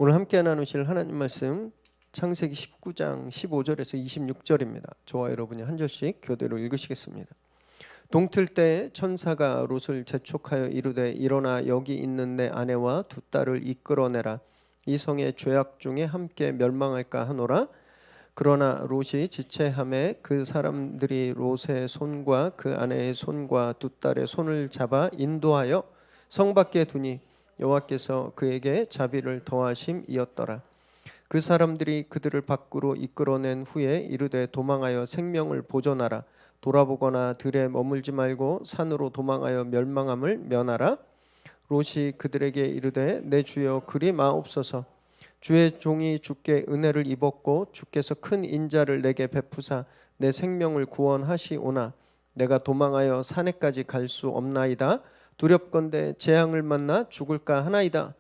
오늘 함께 나누실 하나님 말씀 창세기 19장 15절에서 26절입니다. 저와 여러분이 한 절씩 교대로 읽으시겠습니다. 동틀 때에 천사가 롯을 재촉하여 이르되 일어나 여기 있는 내 아내와 두 딸을 이끌어내라. 이 성의 죄악 중에 함께 멸망할까 하노라. 그러나 롯이 지체하매 그 사람들이 롯의 손과 그 아내의 손과 두 딸의 손을 잡아 인도하여 성 밖에 두니 여호와께서 그에게 자비를 더하심이었더라. 그 사람들이 그들을 밖으로 이끌어낸 후에 이르되 도망하여 생명을 보존하라. 돌아보거나 들에 머물지 말고 산으로 도망하여 멸망함을 면하라. 롯이 그들에게 이르되 내 주여 그리 마옵소서. 주의 종이 주께 은혜를 입었고 주께서 큰 인자를 내게 베푸사 내 생명을 구원하시오나 내가 도망하여 산에까지 갈 수 없나이다. 두렵건대 재앙을 만나 죽을까 하나이다.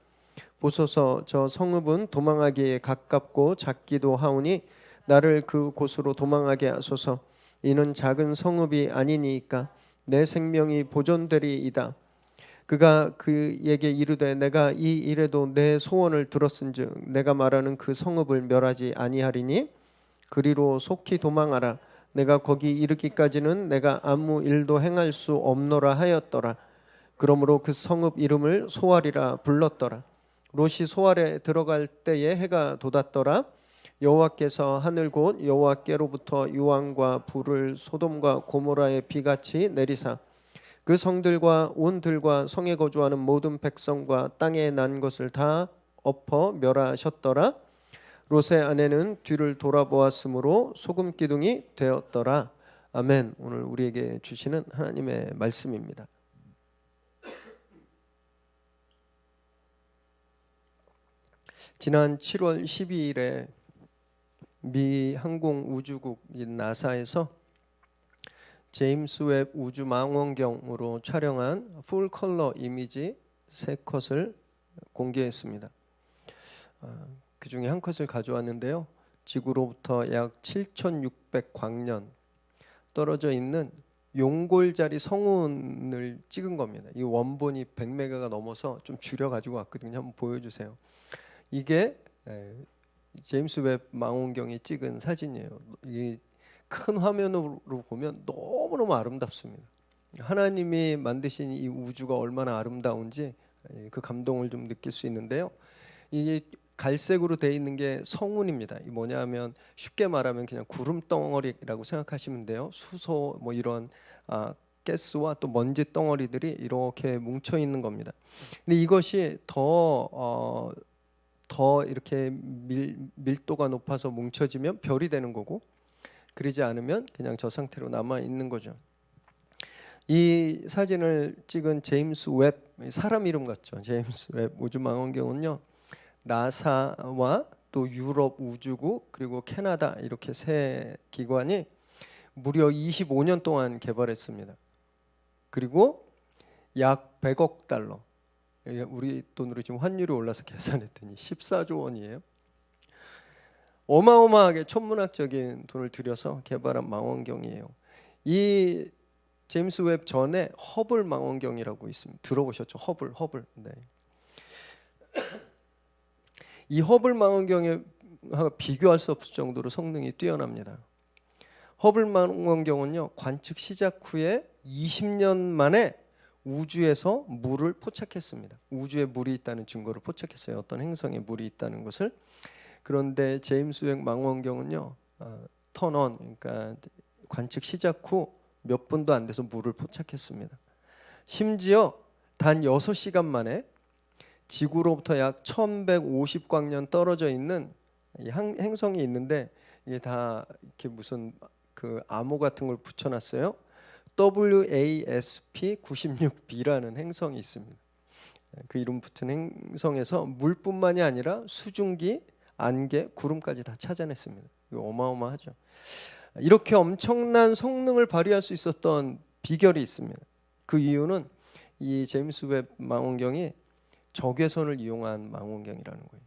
보소서 저 성읍은 도망하기에 가깝고 작기도 하오니 나를 그 곳으로 도망하게 하소서. 이는 작은 성읍이 아니니까 내 생명이 보존되리이다. 그가 그에게 이르되 내가 이 일에도 내 소원을 들었은즉 내가 말하는 그 성읍을 멸하지 아니하리니 그리로 속히 도망하라. 내가 거기 이르기까지는 내가 아무 일도 행할 수 없노라 하였더라. 그러므로 그 성읍 이름을 소알이라 불렀더라. 롯이 소알에 들어갈 때에 해가 돋았더라. 여호와께서 하늘 곧 여호와께로부터 유황과 불을 소돔과 고모라의 비같이 내리사 그 성들과 온 들과 성에 거주하는 모든 백성과 땅에 난 것을 다 엎어 멸하셨더라. 롯의 아내는 뒤를 돌아보았으므로 소금 기둥이 되었더라. 아멘. 오늘 우리에게 주시는 하나님의 말씀입니다. 지난 7월 12일에 미 항공우주국인 나사에서 제임스 웹 우주망원경으로 촬영한 풀 컬러 이미지 3컷을 공개했습니다. 그 중에 한 컷을 가져왔는데요. 지구로부터 약 7,600광년 떨어져 있는 용골자리 성운을 찍은 겁니다. 이 원본이 100메가가 넘어서 좀 줄여가지고 왔거든요. 한번 보여주세요. 이게 제임스 웹 망원경이 찍은 사진이에요. 이게 큰 화면으로 보면 너무너무 아름답습니다. 하나님이 만드신 이 우주가 얼마나 아름다운지 그 감동을 좀 느낄 수 있는데요. 이게 갈색으로 되어 있는 게 성운입니다. 이 뭐냐면 쉽게 말하면 그냥 구름 덩어리라고 생각하시면 돼요. 수소 뭐 이런 가스와 또 먼지 덩어리들이 이렇게 뭉쳐 있는 겁니다. 근데 이것이 더 이렇게 밀도가 높아서 뭉쳐지면 별이 되는 거고 그러지 않으면 그냥 저 상태로 남아 있는 거죠. 이 사진을 찍은 제임스 웹, 사람 이름 같죠. 제임스 웹 우주망원경은요. 나사와 또 유럽 우주국 그리고 캐나다 이렇게 세 기관이 무려 25년 동안 개발했습니다. 그리고 약 100억 달러. 우리 돈으로 지금 환율이 올라서 계산했더니 14조 원이에요. 어마어마하게 천문학적인 돈을 들여서 개발한 망원경이에요. 이 제임스 웹 전에 허블 망원경이라고 있습니다. 들어보셨죠? 허블. 네. 이 허블 망원경에 비교할 수 없을 정도로 성능이 뛰어납니다. 허블 망원경은요, 관측 시작 후에 20년 만에 우주에서 물을 포착했습니다. 우주에 물이 있다는 증거를 포착했어요. 어떤 행성에 물이 있다는 것을. 그런데 제임스 웹 망원경은요, 턴온, 그러니까 관측 시작 후 몇 분도 안 돼서 물을 포착했습니다. 심지어 단 6시간 만에 지구로부터 약 1150광년 떨어져 있는 행성이 있는데 이게 다 이렇게 무슨 그 암호 같은 걸 붙여놨어요. WASP-96b라는 행성이 있습니다. 그 이름 붙은 행성에서 물뿐만이 아니라 수증기, 안개, 구름까지 다 찾아냈습니다. 이거 어마어마하죠. 이렇게 엄청난 성능을 발휘할 수 있었던 비결이 있습니다. 그 이유는 이 제임스 웹 망원경이 적외선을 이용한 망원경이라는 거예요.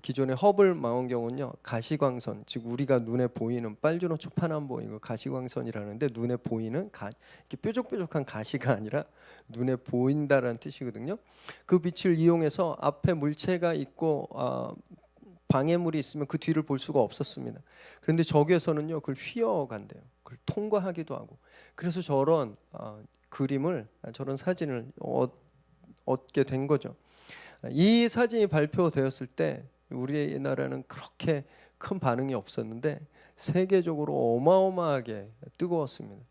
기존의 허블 망원경은요 가시광선, 즉 우리가 눈에 보이는 빨주노초 파남보 이거 가시광선이라는데 눈에 보이는 이렇게 뾰족뾰족한 가시가 아니라 눈에 보인다라는 뜻이거든요. 그 빛을 이용해서 앞에 물체가 있고 방해물이 있으면 그 뒤를 볼 수가 없었습니다. 그런데 저기에서는요 그걸 휘어간대요. 그걸 통과하기도 하고. 그래서 저런 그림을, 저런 사진을 얻게 된 거죠. 이 사진이 발표되었을 때 우리나라는 그렇게 큰 반응이 없었는데 세계적으로 어마어마하게 뜨거웠습니다.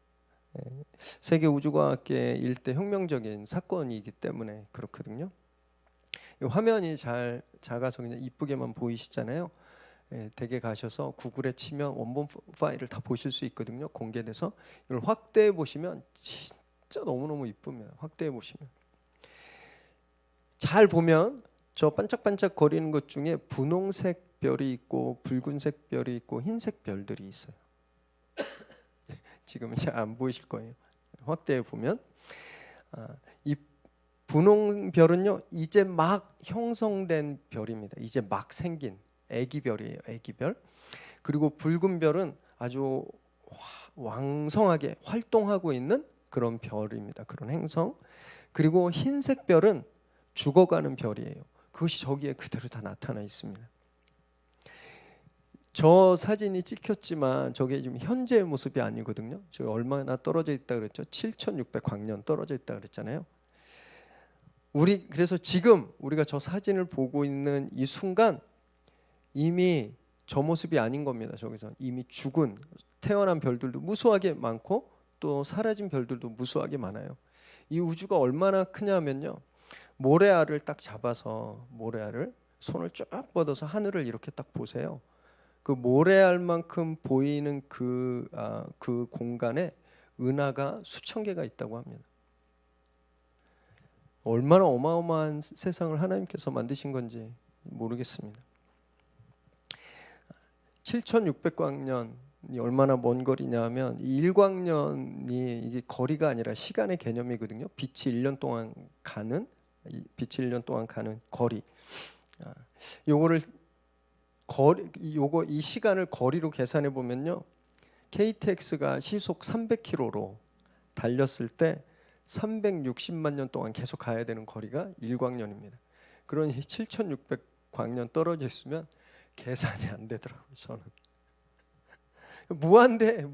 세계 우주과학계 일대 혁명적인 사건이기 때문에 그렇거든요. 화면이 잘 작아서 그냥 이쁘게만 보이시잖아요. 댁에 가셔서 구글에 치면 원본 파일을 다 보실 수 있거든요. 공개돼서 이걸 확대해 보시면 진짜 너무너무 이쁩니다. 확대해 보시면 잘 보면 저 반짝반짝 거리는 것 중에 분홍색 별이 있고 붉은색 별이 있고 흰색 별들이 있어요. 지금은 잘 안 보이실 거예요. 확대해 보면 이 분홍별은요 이제 막 형성된 별입니다. 이제 막 생긴 애기별이에요. 애기별. 그리고 붉은 별은 아주 왕성하게 활동하고 있는 그런 별입니다. 그런 행성. 그리고 흰색 별은 죽어가는 별이에요. 그것이 저기에 그대로 다 나타나 있습니다. 저 사진이 찍혔지만 저게 지금 현재의 모습이 아니거든요. 저 얼마나 떨어져 있다 그랬죠? 7,600광년 떨어져 있다 그랬잖아요. 그래서 지금 우리가 저 사진을 보고 있는 이 순간 이미 저 모습이 아닌 겁니다. 저기서 이미 죽은 태어난 별들도 무수하게 많고 또 사라진 별들도 무수하게 많아요. 이 우주가 얼마나 크냐면요. 모래알을 딱 잡아서 모래알을 손을 쭉 뻗어서 하늘을 이렇게 딱 보세요. 그 모래알만큼 보이는 그 공간에 은하가 수천 개가 있다고 합니다. 얼마나 어마어마한 세상을 하나님께서 만드신 건지 모르겠습니다. 7,600광년이 얼마나 먼 거리냐 하면 이 1광년이 이게 거리가 아니라 시간의 개념이거든요. 빛이 1년 동안 가는 거리. 이 시간을 거리로 계산해 보면요. KTX가 시속 300km로 달렸을 때 360만 년 동안 계속 가야 되는 거리가 1광년입니다. 그러니 7,600광년 떨어져 있으면 계산이 안 되더라고요. 저는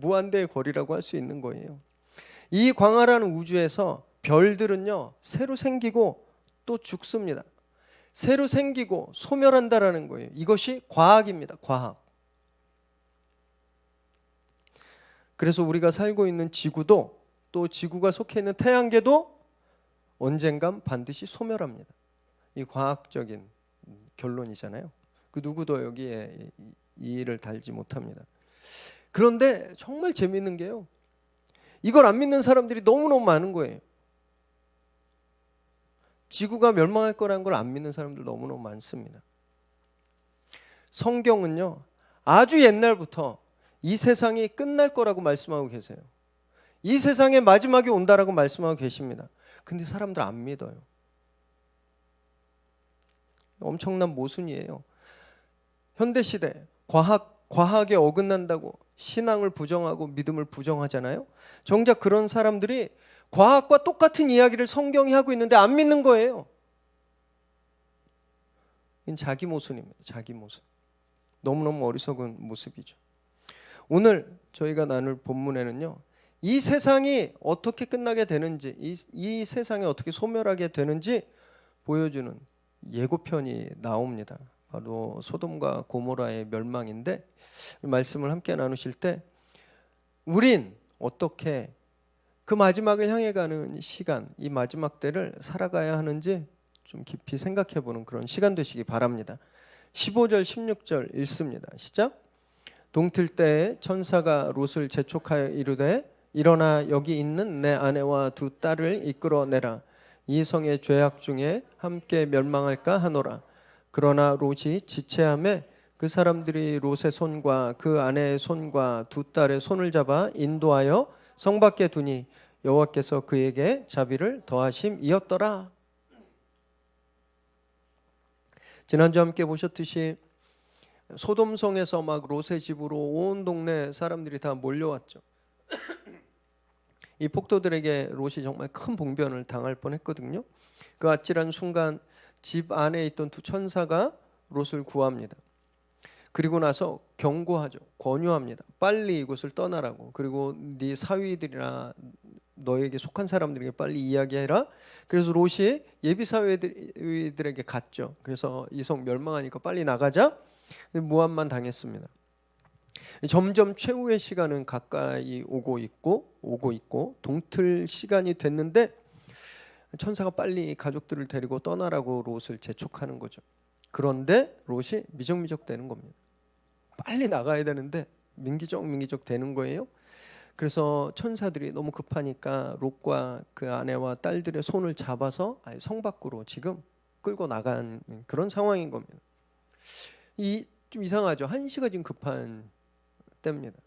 무한대의 거리라고 할 수 있는 거예요. 이 광활한 우주에서 별들은요 새로 생기고 또 죽습니다. 새로 생기고 소멸한다라는 거예요. 이것이 과학입니다. 과학. 그래서 우리가 살고 있는 지구도 또 지구가 속해 있는 태양계도 언젠간 반드시 소멸합니다. 이 과학적인 결론이잖아요. 그 누구도 여기에 이의를 달지 못합니다. 그런데 정말 재미있는 게요. 이걸 안 믿는 사람들이 너무너무 많은 거예요. 지구가 멸망할 거라는 걸 안 믿는 사람들 너무너무 많습니다. 성경은요. 아주 옛날부터 이 세상이 끝날 거라고 말씀하고 계세요. 이 세상의 마지막이 온다라고 말씀하고 계십니다. 근데 사람들 안 믿어요. 엄청난 모순이에요. 현대시대 과학에 어긋난다고 신앙을 부정하고 믿음을 부정하잖아요. 정작 그런 사람들이 과학과 똑같은 이야기를 성경이 하고 있는데 안 믿는 거예요. 이건 자기 모순입니다. 자기 모순. 너무너무 어리석은 모습이죠. 오늘 저희가 나눌 본문에는요. 이 세상이 어떻게 끝나게 되는지, 이 세상이 어떻게 소멸하게 되는지 보여주는 예고편이 나옵니다. 바로 소돔과 고모라의 멸망인데 말씀을 함께 나누실 때 우린 어떻게 그 마지막을 향해 가는 시간, 이 마지막 때를 살아가야 하는지 좀 깊이 생각해 보는 그런 시간 되시기 바랍니다. 15절 16절 읽습니다. 시작. 동틀 때에 천사가 롯을 재촉하여 이르되 일어나 여기 있는 내 아내와 두 딸을 이끌어내라. 이 성의 죄악 중에 함께 멸망할까 하노라. 그러나 롯이 지체하매 그 사람들이 롯의 손과 그 아내의 손과 두 딸의 손을 잡아 인도하여 성 밖에 두니 여호와께서 그에게 자비를 더하심이었더라. 지난주 함께 보셨듯이 소돔성에서 막 롯의 집으로 온 동네 사람들이 다 몰려왔죠. 이 폭도들에게 롯이 정말 큰 봉변을 당할 뻔했거든요. 그 아찔한 순간 집 안에 있던 두 천사가 롯을 구합니다. 그리고 나서 경고하죠. 권유합니다. 빨리 이곳을 떠나라고. 그리고 네 사위들이나 너에게 속한 사람들에게 빨리 이야기해라. 그래서 롯이 예비 사위들에게 갔죠. 그래서 이 성 멸망하니까 빨리 나가자. 모함만 당했습니다. 점점 최후의 시간은 가까이 오고 있고 동틀 시간이 됐는데 천사가 빨리 가족들을 데리고 떠나라고 롯을 재촉하는 거죠. 그런데 롯이 미적미적 되는 겁니다. 빨리 나가야 되는데 민기적 되는 거예요. 그래서 천사들이 너무 급하니까 롯과 그 아내와 딸들의 손을 잡아서 성 밖으로 지금 끌고 나간 그런 상황인 겁니다. 좀 이상하죠. 한시가 지금 급한 때입니다.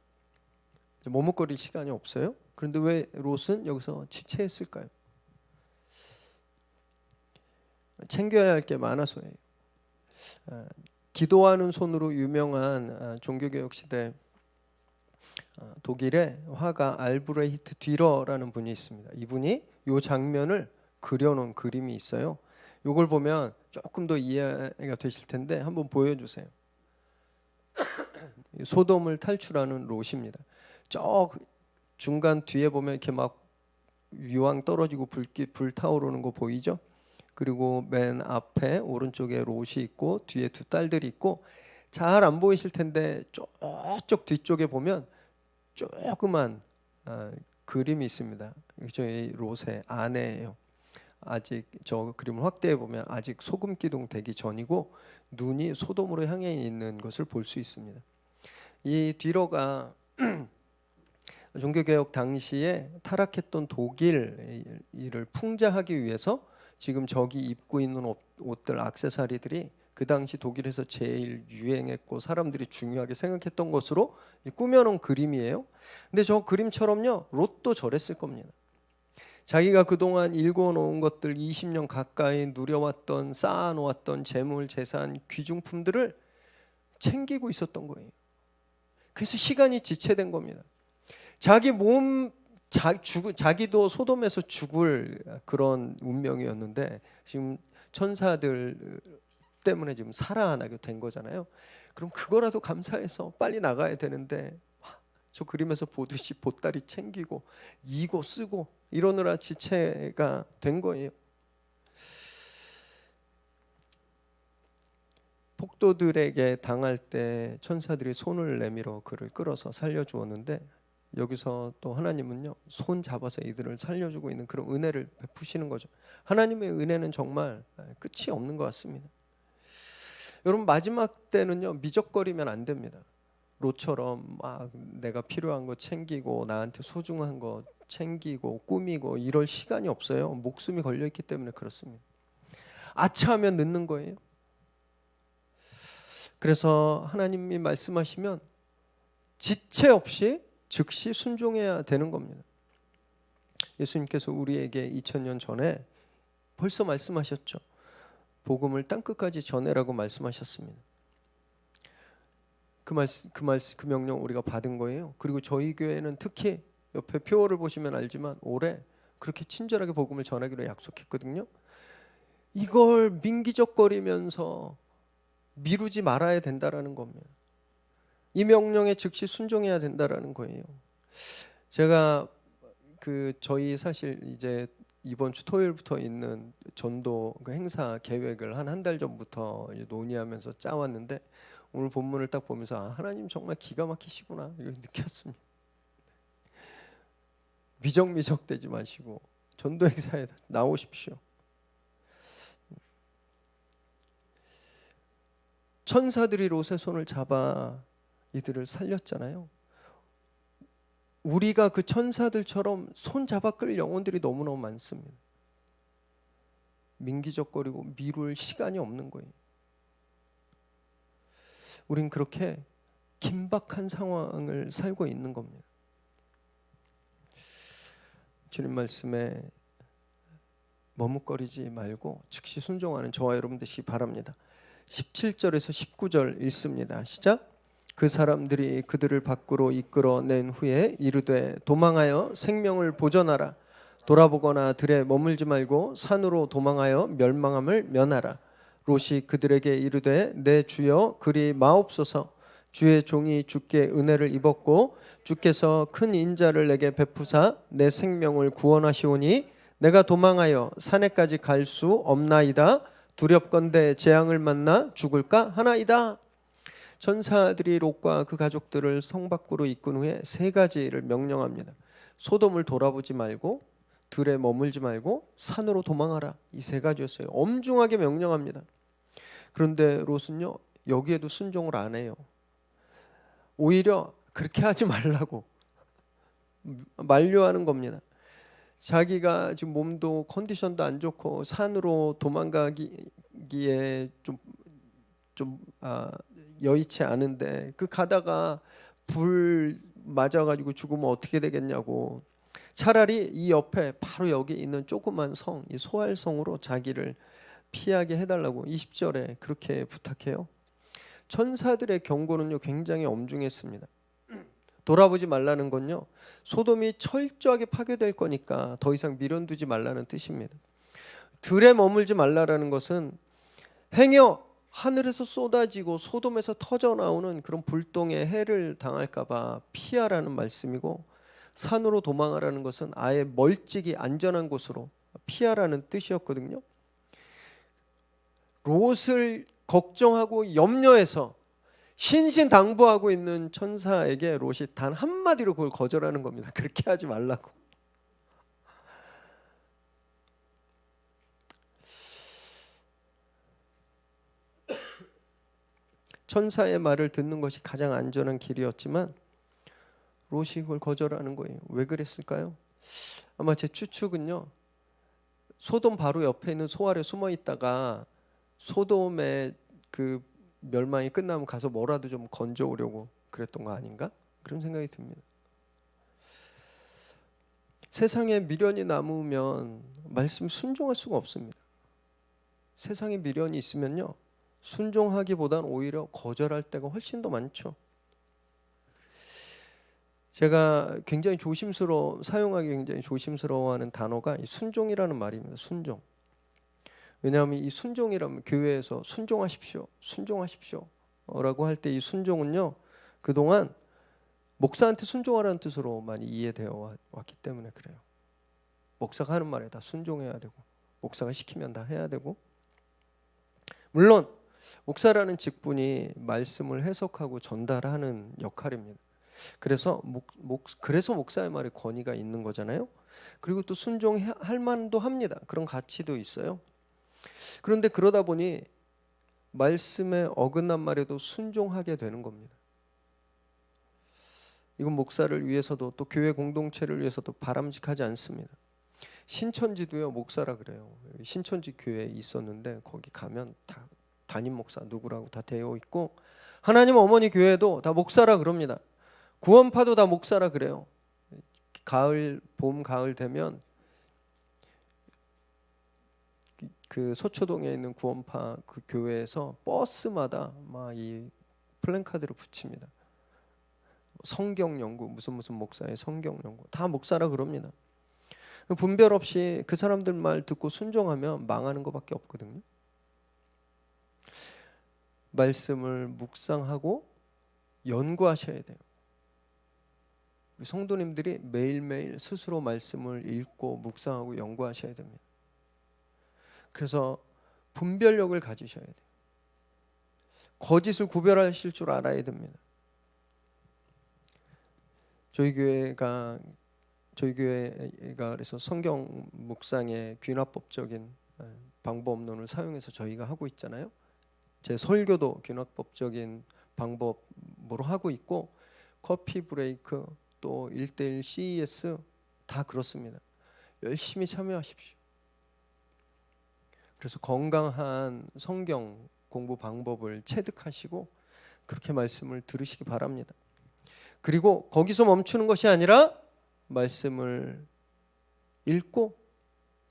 머뭇거릴 시간이 없어요. 그런데 왜 롯은 여기서 지체했을까요? 챙겨야 할 게 많아서예요. 기도하는 손으로 유명한 종교개혁 시대 독일의 화가 알브레히트 듀러라는 분이 있습니다. 이분이 이 장면을 그려놓은 그림이 있어요. 이걸 보면 조금 더 이해가 되실 텐데 한번 보여주세요. 소돔을 탈출하는 롯입니다. 저 중간 뒤에 보면 이렇게 막 유황 떨어지고 불 타오르는 거 보이죠? 그리고 맨 앞에 오른쪽에 롯이 있고 뒤에 두 딸들이 있고 잘 안 보이실 텐데 저쪽 뒤쪽에 보면 조그만 그림이 있습니다. 저희 롯의 아내예요. 아직 저 그림을 확대해 보면 아직 소금 기둥 되기 전이고 눈이 소돔으로 향해 있는 것을 볼 수 있습니다. 이 듀러가 종교개혁 당시에 타락했던 독일을 풍자하기 위해서 지금 저기 입고 있는 옷들 액세서리들이 그 당시 독일에서 제일 유행했고 사람들이 중요하게 생각했던 것으로 꾸며놓은 그림이에요. 근데 저 그림처럼요 롯도 저랬을 겁니다. 자기가 그동안 일궈놓은 것들 20년 가까이 누려왔던 쌓아놓았던 재물, 재산, 귀중품들을 챙기고 있었던 거예요. 그래서 시간이 지체된 겁니다. 자기도 소돔에서 죽을 그런 운명이었는데 지금 천사들 때문에 지금 살아나게 된 거잖아요. 그럼 그거라도 감사해서 빨리 나가야 되는데 저 그림에서 보듯이 보따리 챙기고 이고 쓰고 이러느라 지체가 된 거예요. 폭도들에게 당할 때 천사들이 손을 내밀어 그를 끌어서 살려주었는데 여기서 또 하나님은요 손 잡아서 이들을 살려주고 있는 그런 은혜를 베푸시는 거죠. 하나님의 은혜는 정말 끝이 없는 것 같습니다. 여러분 마지막 때는요 미적거리면 안 됩니다. 롯처럼 막 내가 필요한 거 챙기고 나한테 소중한 거 챙기고 꾸미고 이럴 시간이 없어요. 목숨이 걸려 있기 때문에 그렇습니다. 아차하면 늦는 거예요. 그래서 하나님이 말씀하시면 지체 없이 즉시 순종해야 되는 겁니다. 예수님께서 우리에게 2000년 전에 벌써 말씀하셨죠. 복음을 땅끝까지 전해라고 말씀하셨습니다. 그 명령 우리가 받은 거예요. 그리고 저희 교회는 특히 옆에 표어를 보시면 알지만 올해 그렇게 친절하게 복음을 전하기로 약속했거든요. 이걸 민기적거리면서 미루지 말아야 된다라는 겁니다. 이 명령에 즉시 순종해야 된다라는 거예요. 제가 저희 사실 이제 이번 주 토요일부터 있는 전도 행사 계획을 한 달 전부터 논의하면서 짜왔는데 오늘 본문을 딱 보면서 하나님 정말 기가 막히시구나 이렇게 느꼈습니다. 미적미적 되지 마시고 전도 행사에 나오십시오. 천사들이 롯의 손을 잡아 이들을 살렸잖아요. 우리가 그 천사들처럼 손 잡아 끌 영혼들이 너무너무 많습니다. 민기적거리고 미룰 시간이 없는 거예요. 우린 그렇게 긴박한 상황을 살고 있는 겁니다. 주님 말씀에 머뭇거리지 말고 즉시 순종하는 저와 여러분 되시기 바랍니다. 17절에서 19절 읽습니다. 시작. 그 사람들이 그들을 밖으로 이끌어낸 후에 이르되 도망하여 생명을 보전하라. 돌아보거나 들에 머물지 말고 산으로 도망하여 멸망함을 면하라. 롯이 그들에게 이르되 내 주여 그리 마옵소서. 주의 종이 주께 은혜를 입었고 주께서 큰 인자를 내게 베푸사 내 생명을 구원하시오니 내가 도망하여 산에까지 갈 수 없나이다. 두렵건대 재앙을 만나 죽을까 하나이다. 천사들이 롯과 그 가족들을 성 밖으로 이끈 후에 세 가지를 명령합니다. 소돔을 돌아보지 말고 들에 머물지 말고 산으로 도망하라. 이 세 가지였어요. 엄중하게 명령합니다. 그런데 롯은요, 여기에도 순종을 안 해요. 오히려 그렇게 하지 말라고 만류하는 겁니다. 자기가 지금 몸도 컨디션도 안 좋고 산으로 도망가기에 좀 여의치 않은데 그 가다가 불 맞아가지고 죽으면 어떻게 되겠냐고. 차라리 이 옆에 바로 여기 있는 조그만 성, 이 소알성으로 자기를 피하게 해달라고 20절에 그렇게 부탁해요. 천사들의 경고는요 굉장히 엄중했습니다. 돌아보지 말라는 건요 소돔이 철저하게 파괴될 거니까 더 이상 미련두지 말라는 뜻입니다. 들에 머물지 말라라는 것은 행여 하늘에서 쏟아지고 소돔에서 터져 나오는 그런 불똥에 해를 당할까 봐 피하라는 말씀이고, 산으로 도망하라는 것은 아예 멀찍이 안전한 곳으로 피하라는 뜻이었거든요. 롯을 걱정하고 염려해서 신신당부하고 있는 천사에게 롯이 단 한마디로 그걸 거절하는 겁니다. 그렇게 하지 말라고. 천사의 말을 듣는 것이 가장 안전한 길이었지만 롯이 그걸 거절하는 거예요. 왜 그랬을까요? 아마 제 추측은요, 소돔 바로 옆에 있는 소알에 숨어 있다가 소돔의 그 멸망이 끝나면 가서 뭐라도 좀 건져오려고 그랬던 거 아닌가? 그런 생각이 듭니다. 세상에 미련이 남으면 말씀 순종할 수가 없습니다. 세상에 미련이 있으면요, 순종하기보다는 오히려 거절할 때가 훨씬 더 많죠. 제가 굉장히 사용하기 굉장히 조심스러워하는 단어가 이 순종이라는 말입니다. 순종. 왜냐하면 이 순종이라면 교회에서 순종하십시오, 순종하십시오 라고 할 때 이 순종은요, 그동안 목사한테 순종하라는 뜻으로 많이 이해되어 왔기 때문에 그래요. 목사가 하는 말에 다 순종해야 되고, 목사가 시키면 다 해야 되고, 물론 목사라는 직분이 말씀을 해석하고 전달하는 역할입니다. 그래서 목사의 말에 권위가 있는 거잖아요. 그리고 또 순종할 만도 합니다. 그런 가치도 있어요. 그런데 그러다 보니 말씀에 어긋난 말에도 순종하게 되는 겁니다. 이건 목사를 위해서도 또 교회 공동체를 위해서도 바람직하지 않습니다. 신천지도요, 목사라 그래요. 신천지 교회에 있었는데 거기 가면 다 담임 목사 누구라고 다 되어 있고, 하나님 어머니 교회도 다 목사라 그럽니다. 구원파도 다 목사라 그래요. 봄 가을 되면 그 소초동에 있는 구원파 그 교회에서 버스마다 막 이 플랜카드를 붙입니다. 성경 연구, 무슨 목사의 성경 연구, 다 목사라 그럽니다. 분별 없이 그 사람들 말 듣고 순종하면 망하는 것밖에 없거든요. 말씀을 묵상하고 연구하셔야 돼요. 우리 성도님들이 매일매일 스스로 말씀을 읽고 묵상하고 연구하셔야 됩니다. 그래서 분별력을 가지셔야 돼요. 거짓을 구별하실 줄 알아야 됩니다. 저희 교회가 그래서 성경 묵상의 귀납법적인 방법론을 사용해서 저희가 하고 있잖아요. 제 설교도 귀납법적인 방법으로 하고 있고, 커피 브레이크 또 1:1 CES 다 그렇습니다. 열심히 참여하십시오. 그래서 건강한 성경 공부 방법을 체득하시고 그렇게 말씀을 들으시기 바랍니다. 그리고 거기서 멈추는 것이 아니라 말씀을 읽고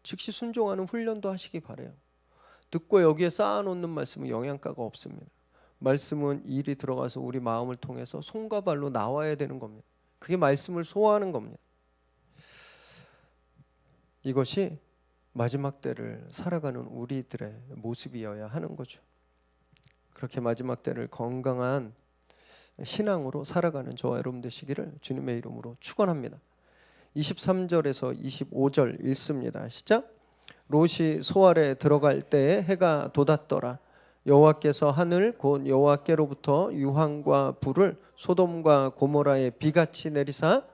즉시 순종하는 훈련도 하시기 바라요. 듣고 여기에 쌓아놓는 말씀은 영양가가 없습니다. 말씀은 일이 들어가서 우리 마음을 통해서 손과 발로 나와야 되는 겁니다. 그게 말씀을 소화하는 겁니다. 이것이 마지막 때를 살아가는 우리들의 모습이어야 하는 거죠. 그렇게 마지막 때를 건강한 신앙으로 살아가는 저와 여러분 되시기를 주님의 이름으로 축원합니다. 23절에서 25절 읽습니다. 시작. 롯이 소알에 들어갈 때에 해가 돋았더라. 여호와께서 하늘 곧 여호와께로부터 유황과 불을 소돔과 고모라에 비같이 내리사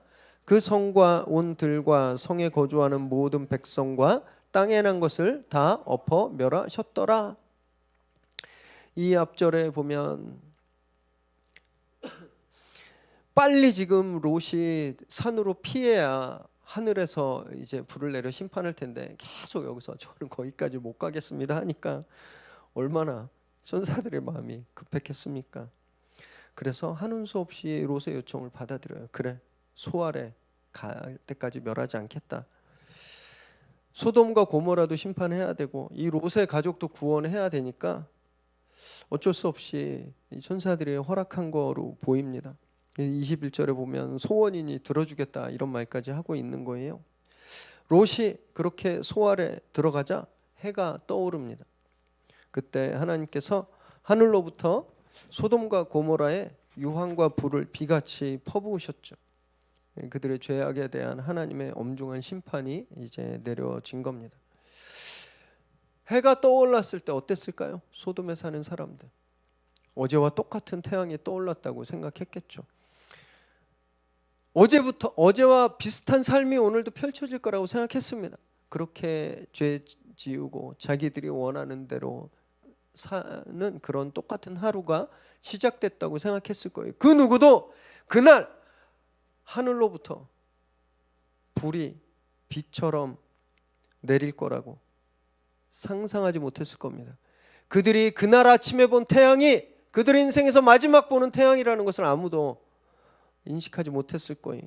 그 성과 온 들과 성에 거주하는 모든 백성과 땅에 난 것을 다 엎어 멸하셨더라. 이 앞절에 보면 빨리 지금 롯이 산으로 피해야 하늘에서 이제 불을 내려 심판할 텐데 계속 여기서 저는 거기까지 못 가겠습니다 하니까 얼마나 천사들의 마음이 급했겠습니까? 그래서 하는 수 없이 롯의 요청을 받아들여요. 그래, 소알에 갈 때까지 멸하지 않겠다. 소돔과 고모라도 심판해야 되고 이 롯의 가족도 구원해야 되니까 어쩔 수 없이 이 천사들이 허락한 거로 보입니다. 21절에 보면 소원이니 들어주겠다 이런 말까지 하고 있는 거예요. 롯이 그렇게 소알에 들어가자 해가 떠오릅니다. 그때 하나님께서 하늘로부터 소돔과 고모라에 유황과 불을 비같이 퍼부으셨죠. 그들의 죄악에 대한 하나님의 엄중한 심판이 이제 내려진 겁니다. 해가 떠올랐을 때 어땠을까요? 소돔에 사는 사람들 어제와 똑같은 태양이 떠올랐다고 생각했겠죠. 어제와 비슷한 삶이 오늘도 펼쳐질 거라고 생각했습니다. 그렇게 죄 지우고 자기들이 원하는 대로 사는 그런 똑같은 하루가 시작됐다고 생각했을 거예요. 그 누구도 그날 하늘로부터 불이 비처럼 내릴 거라고 상상하지 못했을 겁니다. 그들이 그날 아침에 본 태양이 그들의 인생에서 마지막 보는 태양이라는 것을 아무도 인식하지 못했을 거예요.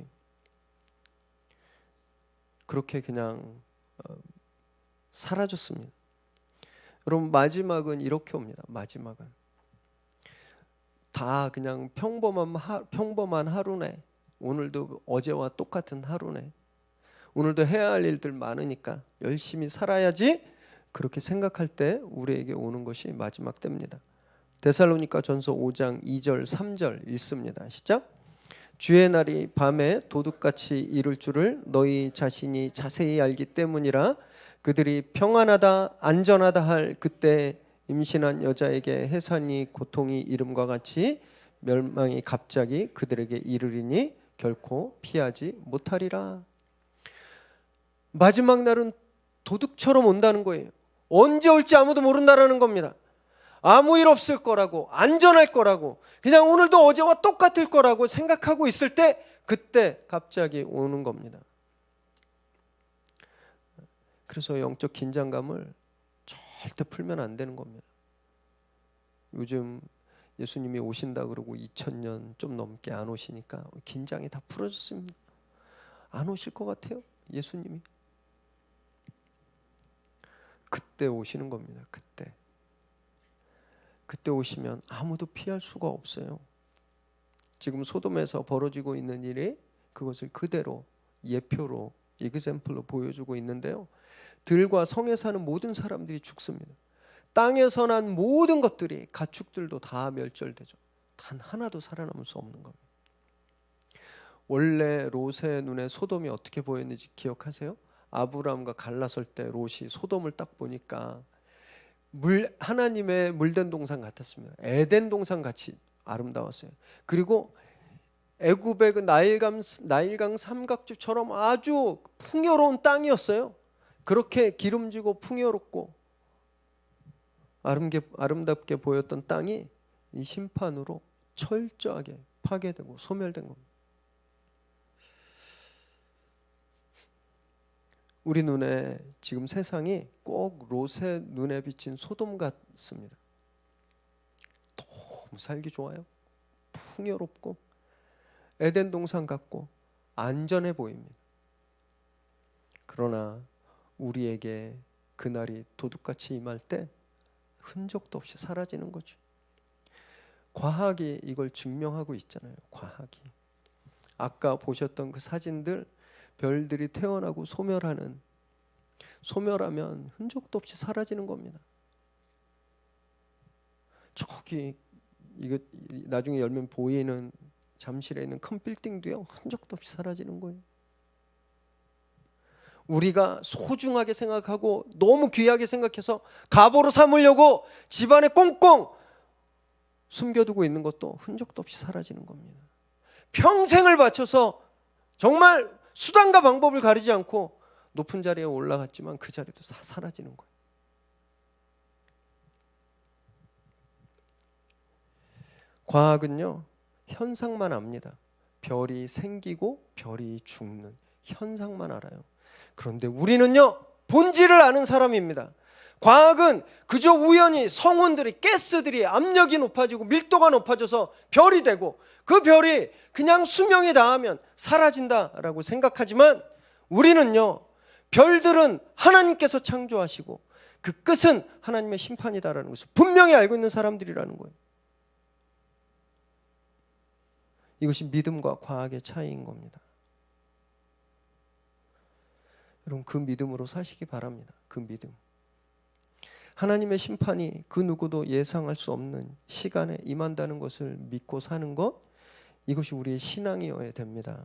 그렇게 그냥 사라졌습니다. 여러분, 마지막은 이렇게 옵니다. 마지막은 다 그냥 평범한 하루네. 오늘도 어제와 똑같은 하루네. 오늘도 해야 할 일들 많으니까 열심히 살아야지. 그렇게 생각할 때 우리에게 오는 것이 마지막 때입니다. 데살로니가 전서 5장 2절 3절 읽습니다. 시작. 주의 날이 밤에 도둑같이 이룰 줄을 너희 자신이 자세히 알기 때문이라. 그들이 평안하다 안전하다 할 그때 임신한 여자에게 해산이 고통이 이름과 같이 멸망이 갑자기 그들에게 이르리니 결코 피하지 못하리라. 마지막 날은 도둑처럼 온다는 거예요. 언제 올지 아무도 모른다라는 겁니다. 아무 일 없을 거라고, 안전할 거라고, 그냥 오늘도 어제와 똑같을 거라고 생각하고 있을 때 그때 갑자기 오는 겁니다. 그래서 영적 긴장감을 절대 풀면 안 되는 겁니다. 요즘 예수님이 오신다 그러고 2000년 좀 넘게 안 오시니까 긴장이 다 풀어졌습니다. 안 오실 것 같아요, 예수님이. 그때 오시는 겁니다. 그때 오시면 아무도 피할 수가 없어요. 지금 소돔에서 벌어지고 있는 일이 그것을 그대로 예표로 이그젬플로 보여주고 있는데요. 들과 성에 사는 모든 사람들이 죽습니다. 땅에서 난 모든 것들이 가축들도 다 멸절되죠. 단 하나도 살아남을 수 없는 겁니다. 원래 롯의 눈에 소돔이 어떻게 보였는지 기억하세요? 아브라함과 갈라설 때 롯이 소돔을 딱 보니까 하나님의 물된 동산 같았습니다. 에덴 동산 같이 아름다웠어요. 그리고 애굽의 그 나일강 삼각주처럼 아주 풍요로운 땅이었어요. 그렇게 기름지고 풍요롭고 아름답게 보였던 땅이 이 심판으로 철저하게 파괴되고 소멸된 겁니다. 우리 눈에 지금 세상이 꼭 롯의 눈에 비친 소돔 같습니다. 너무 살기 좋아요. 풍요롭고 에덴 동산 같고 안전해 보입니다. 그러나 우리에게 그날이 도둑같이 임할 때 흔적도 없이 사라지는 거죠. 과학이 이걸 증명하고 있잖아요. 과학이. 아까 보셨던 그 사진들, 별들이 태어나고 소멸하면 흔적도 없이 사라지는 겁니다. 저기 이거 나중에 열면 보이는 잠실에 있는 큰 빌딩도요, 흔적도 없이 사라지는 거예요. 우리가 소중하게 생각하고 너무 귀하게 생각해서 갑오로 삼으려고 집안에 꽁꽁 숨겨두고 있는 것도 흔적도 없이 사라지는 겁니다. 평생을 바쳐서 정말 수단과 방법을 가리지 않고 높은 자리에 올라갔지만 그 자리도 사라지는 거예요. 과학은요, 현상만 압니다. 별이 생기고 별이 죽는 현상만 알아요. 그런데 우리는요, 본질을 아는 사람입니다. 과학은 그저 우연히 성운들이, 가스들이 압력이 높아지고 밀도가 높아져서 별이 되고 그 별이 그냥 수명이 다하면 사라진다라고 생각하지만, 우리는요, 별들은 하나님께서 창조하시고 그 끝은 하나님의 심판이다라는 것을 분명히 알고 있는 사람들이라는 거예요. 이것이 믿음과 과학의 차이인 겁니다. 여러분, 그 믿음으로 사시기 바랍니다. 그 믿음. 하나님의 심판이 그 누구도 예상할 수 없는 시간에 임한다는 것을 믿고 사는 것, 이것이 우리의 신앙이어야 됩니다.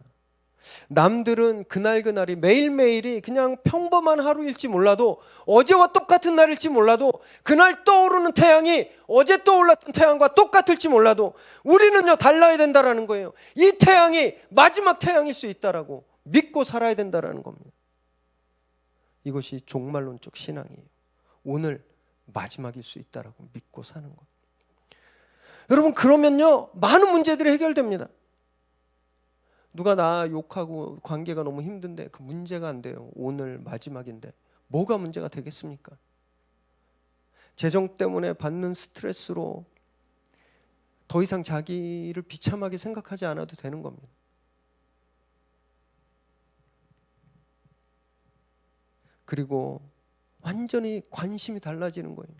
남들은 그날그날이 매일매일이 그냥 평범한 하루일지 몰라도, 어제와 똑같은 날일지 몰라도, 그날 떠오르는 태양이 어제 떠올랐던 태양과 똑같을지 몰라도 우리는요, 달라야 된다라는 거예요. 이 태양이 마지막 태양일 수 있다라고 믿고 살아야 된다라는 겁니다. 이것이 종말론적 신앙이에요. 오늘 마지막일 수 있다라고 믿고 사는 것. 여러분, 그러면요, 많은 문제들이 해결됩니다. 누가 나 욕하고 관계가 너무 힘든데 그 문제가 안 돼요. 오늘 마지막인데 뭐가 문제가 되겠습니까? 재정 때문에 받는 스트레스로 더 이상 자기를 비참하게 생각하지 않아도 되는 겁니다. 그리고 완전히 관심이 달라지는 거예요.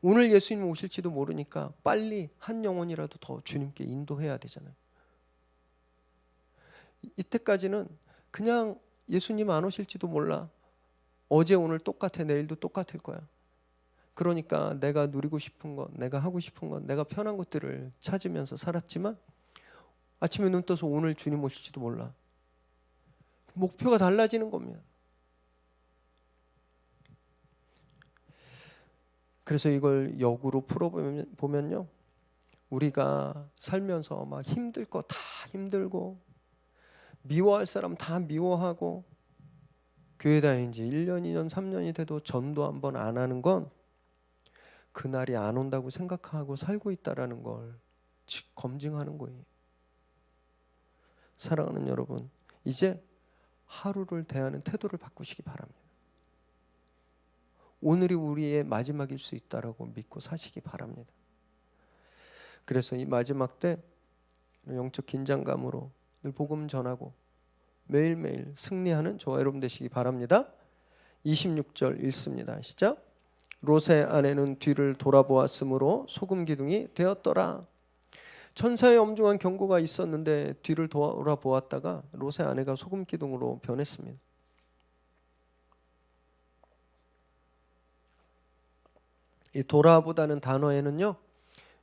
오늘 예수님 오실지도 모르니까 빨리 한 영혼이라도 더 주님께 인도해야 되잖아요. 이때까지는 그냥 예수님 안 오실지도 몰라. 어제 오늘 똑같아. 내일도 똑같을 거야. 그러니까 내가 누리고 싶은 것, 내가 하고 싶은 것, 내가 편한 것들을 찾으면서 살았지만 아침에 눈 떠서 오늘 주님 오실지도 몰라. 목표가 달라지는 겁니다. 그래서 이걸 역으로 풀어보면요, 우리가 살면서 막 힘들 거 다 힘들고 미워할 사람 다 미워하고 교회 다닌 지 1년, 2년, 3년이 돼도 전도 한 번 안 하는 건 그날이 안 온다고 생각하고 살고 있다라는 걸 검증하는 거예요. 사랑하는 여러분, 이제 하루를 대하는 태도를 바꾸시기 바랍니다. 오늘이 우리의 마지막일 수 있다라고 믿고 사시기 바랍니다. 그래서 이 마지막 때 영적 긴장감으로 늘 복음 전하고 매일매일 승리하는 저와 여러분 되시기 바랍니다. 26절 읽습니다. 시작. 롯의 아내는 뒤를 돌아보았으므로 소금 기둥이 되었더라. 천사의 엄중한 경고가 있었는데 뒤를 돌아보았다가 롯의 아내가 소금 기둥으로 변했습니다. 이 돌아보다는 단어에는요,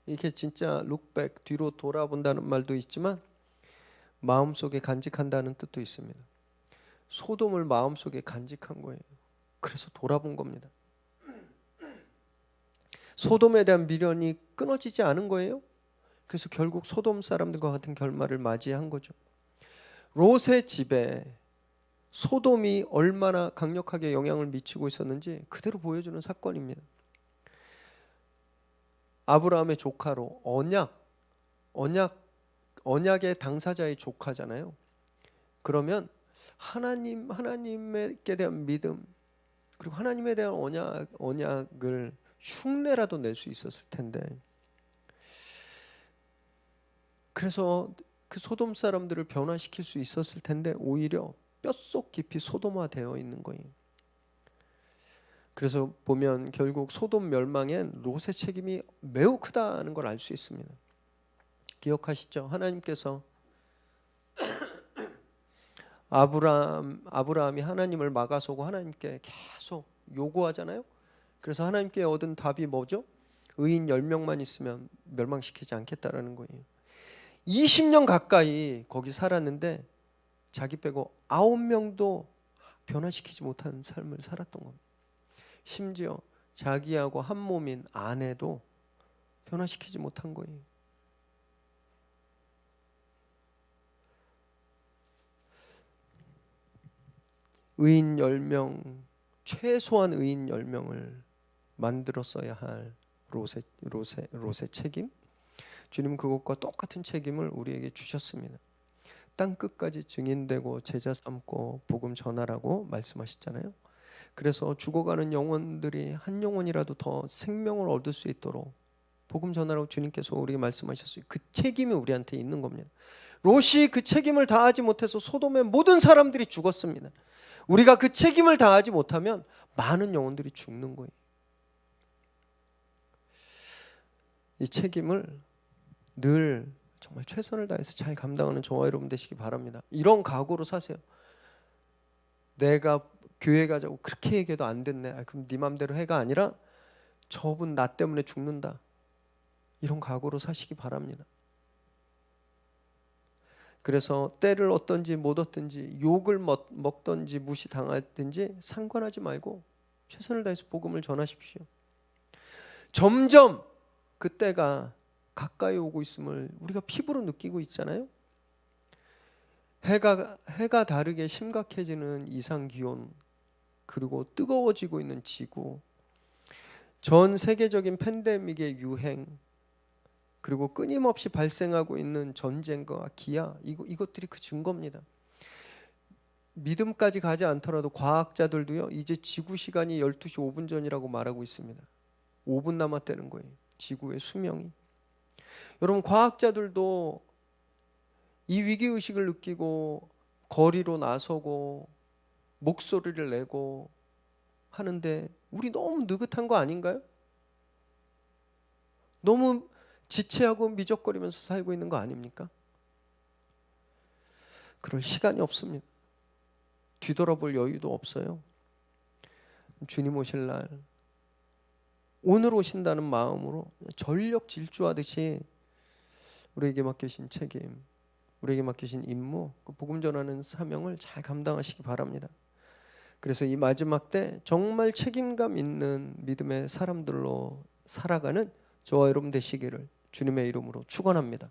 이게 진짜 룩백, 뒤로 돌아본다는 말도 있지만 마음속에 간직한다는 뜻도 있습니다. 소돔을 마음속에 간직한 거예요. 그래서 돌아본 겁니다. 소돔에 대한 미련이 끊어지지 않은 거예요. 그래서 결국 소돔 사람들과 같은 결말을 맞이한 거죠. 롯의 집에 소돔이 얼마나 강력하게 영향을 미치고 있었는지 그대로 보여주는 사건입니다. 아브라함의 조카로 언약의 당사자의 조카잖아요. 그러면 하나님에 대한 믿음, 그리고 하나님에 대한 언약을 흉내라도 낼 수 있었을 텐데, 그래서 그 소돔 사람들을 변화시킬 수 있었을 텐데 오히려 뼛속 깊이 소돔화되어 있는 거예요. 그래서 보면 결국 소돔 멸망엔 롯의 책임이 매우 크다는 걸 알 수 있습니다. 기억하시죠? 하나님께서 아브라함이 하나님을 막아서고 하나님께 계속 요구하잖아요. 그래서 하나님께 얻은 답이 뭐죠? 의인 10명만 있으면 멸망시키지 않겠다라는 거예요. 20년 가까이 거기 살았는데 자기 빼고 9명도 변화시키지 못한 삶을 살았던 겁니다. 심지어 자기하고 한 몸인 아내도 변화시키지 못한 거예요. 의인 10명, 최소한 의인 10명을 만들었어야 할 롯의 책임, 주님은 그것과 똑같은 책임을 우리에게 주셨습니다. 땅 끝까지 증인되고 제자 삼고 복음 전하라고 말씀하셨잖아요. 그래서 죽어가는 영혼들이 한 영혼이라도 더 생명을 얻을 수 있도록 복음 전하라고 주님께서 우리에게 말씀하셨어요. 그 책임이 우리한테 있는 겁니다. 롯이 그 책임을 다하지 못해서 소돔의 모든 사람들이 죽었습니다. 우리가 그 책임을 다하지 못하면 많은 영혼들이 죽는 거예요. 이 책임을 늘 정말 최선을 다해서 잘 감당하는 저와 여러분 되시기 바랍니다. 이런 각오로 사세요. 내가 교회 가자고 그렇게 얘기해도 안 됐네. 그럼 네 맘대로 해가 아니라 저분 나 때문에 죽는다. 이런 각오로 사시기 바랍니다. 그래서 때를 얻든지 못 얻든지 욕을 먹든지 무시당하든지 상관하지 말고 최선을 다해서 복음을 전하십시오. 점점 그 때가 가까이 오고 있음을 우리가 피부로 느끼고 있잖아요. 해가 다르게 심각해지는 이상기온, 그리고 뜨거워지고 있는 지구, 전 세계적인 팬데믹의 유행, 그리고 끊임없이 발생하고 있는 전쟁과 기아, 이것들이 그 증거입니다. 믿음까지 가지 않더라도 과학자들도요, 이제 지구 시간이 12시 5분 전이라고 말하고 있습니다. 5분 남았다는 거예요. 지구의 수명이. 여러분, 과학자들도 이 위기의식을 느끼고 거리로 나서고 목소리를 내고 하는데 우리 너무 느긋한 거 아닌가요? 너무 지체하고 미적거리면서 살고 있는 거 아닙니까? 그럴 시간이 없습니다. 뒤돌아볼 여유도 없어요. 주님 오실 날, 오늘 오신다는 마음으로 전력 질주하듯이 우리에게 맡기신 책임, 우리에게 맡기신 임무, 그 복음 전하는 사명을 잘 감당하시기 바랍니다. 그래서 이 마지막 때 정말 책임감 있는 믿음의 사람들로 살아가는 저와 여러분 되시기를 주님의 이름으로 축원합니다.